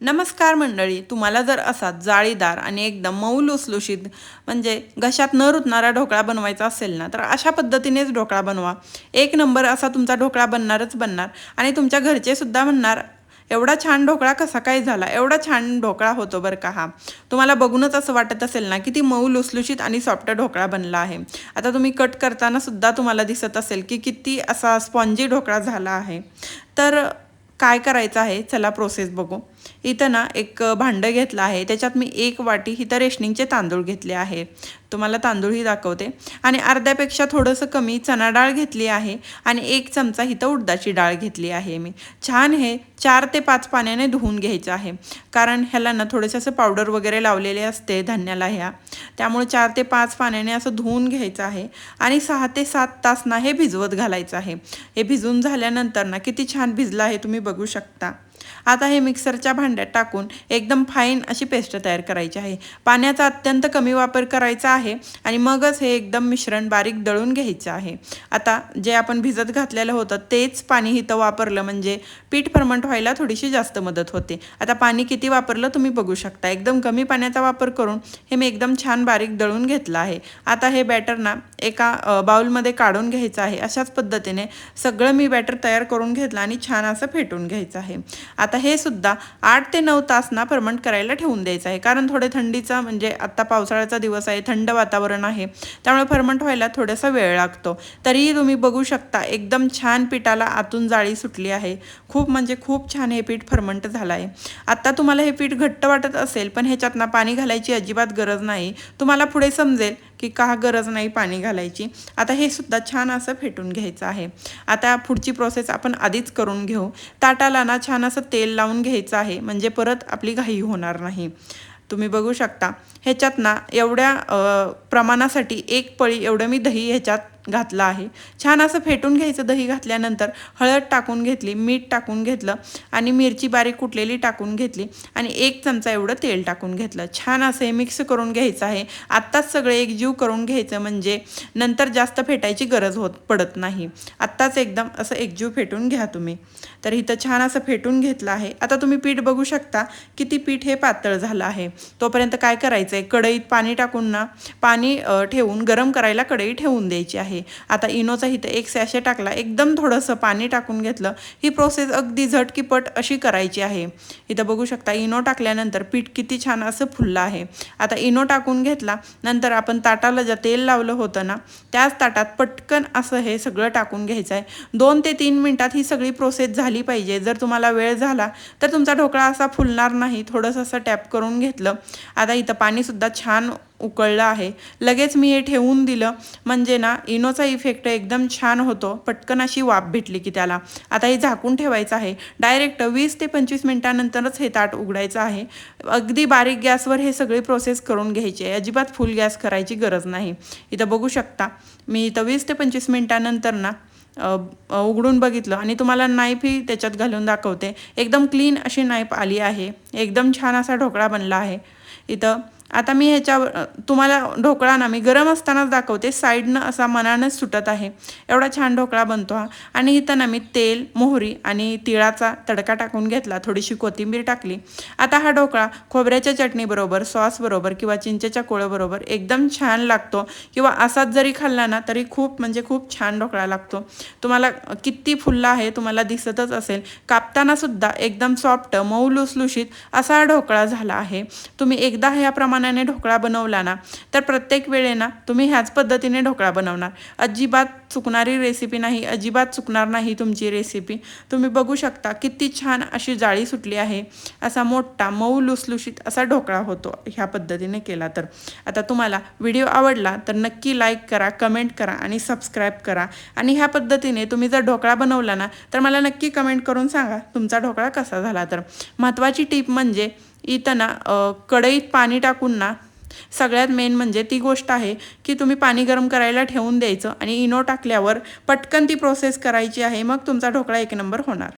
नमस्कार मंडळी, तुम्हाला जर असा जाळीदार आणि एकदम मऊ लुसलुशीत म्हणजे घशात न रुतणारा ढोकळा बनवायचा असेल ना, तर अशा पद्धतीनेच ढोकळा बनवा. एक नंबर असा तुमचा ढोकळा बनणारच बनणार आणि तुमच्या घरचे सुद्धा म्हणणार, एवढा छान ढोकळा कसा काय झाला? एवढा छान ढोकळा होतो बरं का हा. तुम्हाला बघूनच असं वाटत असेल ना, किती मऊ लुसलुशीत आणि सॉफ्ट ढोकळा बनला आहे. आता तुम्ही कट करताना सुद्धा तुम्हाला दिसत असेल की किती असा स्पॉन्जी ढोकळा झाला आहे. तर काय करायचं आहे, चला प्रोसेस बघू. इथं ना एक भांडं घेतलं आहे, त्याच्यात मी 1 वाटी इथं रेशनिंगचे तांदूळ घेतले आहे. तुम्हाला तांदूळही दाखवते. आणि अर्ध्यापेक्षा थोडंसं कमी चणा डाळ घेतली आहे आणि 1 चमचा इथं उडदाची डाळ घेतली आहे मी. छान हे 4 ते 5 पाण्याने धुवून घ्यायचं आहे, कारण ह्याला ना थोडंसं असं पावडर वगैरे लावलेले असते धान्याला ह्या, त्यामुळे 4 ते 5 पाण्याने असं धुवून घ्यायचं आहे आणि 6 ते 7 तास ना हे भिजवत घालायचं आहे. हे भिजून झाल्यानंतर ना किती छान भिजलं आहे तुम्ही बघू शकता. आता हे मिक्सरच्या भांड्यात टाकून एकदम फाईन अशी पेस्ट तयार करायची आहे. पाण्याचा अत्यंत कमी वापर करायचा आहे आणि मगच हे एकदम मिश्रण बारीक दळून घ्यायचं आहे. आता जे आपण भिजत घातलेलं होतं तेच पाणी इथं वापरलं म्हणजे पीठ फर्मंट व्हायला थोडीशी जास्त मदत होते. आता पाणी किती वापरलं तुम्ही बघू शकता. एकदम कमी पाण्याचा वापर करून हे मी एकदम छान बारीक दळून घेतलं आहे. आता हे बॅटर ना एका बाउलमध्ये काढून घ्यायचं आहे. अशाच पद्धतीने सगळं मी बॅटर तयार करून घेतलं आणि छान असं फेटून घ्यायचं आहे. आता हे सुद्धा 8 ते 9 तास ना फर्मंट करायला ठेवून द्यायचं आहे, कारण थोडे थंडीचा म्हणजे आत्ता पावसाळ्याचा दिवस आहे, थंड वातावरण आहे, त्यामुळे फर्मंट व्हायला थोडासा वेळ लागतो. तरीही तुम्ही बघू शकता एकदम छान पिठाला आतून जाळी सुटली आहे. खूप म्हणजे खूप छान हे पीठ फर्मंट झालं आहे. आत्ता तुम्हाला हे पीठ घट्ट वाटत असेल, पण ह्याच्यात ना पाणी घालायची अजिबात गरज नाही. तुम्हाला पुढे समजेल की का गरज नाही पाणी घालायची. आता हे सुद्धा छान असं फेटून घ्यायचं आहे. आता पुढची प्रोसेस आपण आधीच करून घेऊ. ताटाला ना छान असं तेल लावून घ्यायचं आहे, म्हणजे परत आपली घाई होणार नाही. तुम्ही बघू शकता ह्याच्यात ना एवढ्या प्रमाणासाठी 1 पळी एवढं मी दही ह्याच्यात घातलं आहे. छान असं फेटून घ्यायचं. दही घातल्यानंतर हळद टाकून घेतली, मीठ टाकून घेतलं आणि मिरची बारीक कुटलेली टाकून घेतली आणि 1 चमचा एवढं तेल टाकून घेतलं. छान असं हे मिक्स करून घ्यायचं आहे. आत्ताच सगळे एकजीव करून घ्यायचं, म्हणजे नंतर जास्त फेटायची गरज पडत नाही. आत्ताच एकदम असं एकजीव फेटून घ्या तुम्ही. तर इथं छान असं फेटून घेतलं आहे. आता तुम्ही पीठ बघू शकता किती पीठ हे पातळ झालं आहे. तोपर्यंत काय करायचं आहे, कढईत पाणी टाकून ना पाणी ठेवून गरम करायला कढई ठेवून द्यायची आहे. आता इनोचा इथं 1 सॅशे टाकला, एकदम थोडंसं पाणी टाकून घेतलं. ही प्रोसेस अगदी झटकीपट अशी करायची आहे. इथं बघू शकता इनो टाकल्यानंतर पीठ किती छान असं फुललं आहे. आता इनो टाकून घेतला, नंतर आपण ताटाला जे तेल लावलं होतं ना त्याच ताटात पटकन असं हे सगळं टाकून घ्यायचं आहे. 2 ते 3 मिनिटात ही सगळी प्रोसेस झाली पाहिजे. जर तुम्हाला वेळ झाला तर तुमचा ढोकळा असा फुलणार नाही. थोडंसं असं टॅप करून घेतलं. आता इथं पाणीसुद्धा छान उकळलं आहे. लगेच मी हे ठेवून दिलं, म्हणजे ना इनोचा इफेक्ट एकदम छान होतो. पटकन अशी वाफ भेटली की त्याला. आता हे झाकून ठेवायचं आहे. डायरेक्ट 20 ते 25 मिनिटानंतरच हे ताट उघडायचं आहे. अगदी बारीक गॅसवर हे सगळी प्रोसेस करून घ्यायची आहे. अजिबात फुल गॅस करायची गरज नाही. इथं बघू शकता मी इथं 20 ते 25 मिनिटानंतर ना उघडून बघितलं आणि तुम्हाला नाईफही त्याच्यात घालून दाखवते. एकदम क्लीन अशी नाईफ आली आहे. एकदम छान असा ढोकळा बनला आहे. इथं आता मी ह्याच्यावर तुम्हाला ढोकळा ना मी गरम असतानाच दाखवते, साईडनं असा मनानंच सुटत आहे. एवढा छान ढोकळा बनतो हा. आणि इथं ना मी तेल, मोहरी आणि तिळाचा तडका टाकून घेतला, थोडीशी कोथिंबीर टाकली. आता हा ढोकळा खोबऱ्याच्या चटणीबरोबर, सॉसबरोबर किंवा चिंचेच्या कोळ्याबरोबर एकदम छान लागतो, किंवा असाच जरी खाल्ला ना तरी खूप म्हणजे खूप छान ढोकळा लागतो. तुम्हाला किती फुलला आहे तुम्हाला दिसतच असेल. कापताना सुद्धा एकदम सॉफ्ट मऊ लुसलुशीत असा ढोकळा झाला आहे. तुम्ही एकदा ह्या प्रमाणाने ढोकळा बनवला ना तर प्रत्येक वेळेला तुम्ही ह्याच पद्धतीने ढोकळा बनवणार. अजिबात चुकणारी रेसिपी नाही, अजिबात चुकणार नाही तुमची रेसिपी. तुम्ही बघू शकता किती छान अशी जाळी सुटली आहे. असा मोठा मऊ लुसलुशीत असा ढोकळा होतो ह्या पद्धतीने केला तर. आता तुम्हाला व्हिडिओ आवडला तर नक्की लाईक करा, कमेंट करा आणि सबस्क्राईब करा. आणि ह्या पद्धतीने तुम्ही जर ढोकळा बनवला ना तर मला नक्की कमेंट करून सांगा तुमचा ढोकळा कसा झाला. तर महत्त्वाची टीप म्हणजे इथं ना कढईत पाणी टाकून ना सगळ्यात मेन म्हणजे ती गोष्ट आहे की तुम्ही पाणी गरम करायला ठेवून द्यायचं आणि इनो टाकल्यावर पटकन ती प्रोसेस करायची आहे. मग तुमचा ढोकळा 1 नंबर होणार.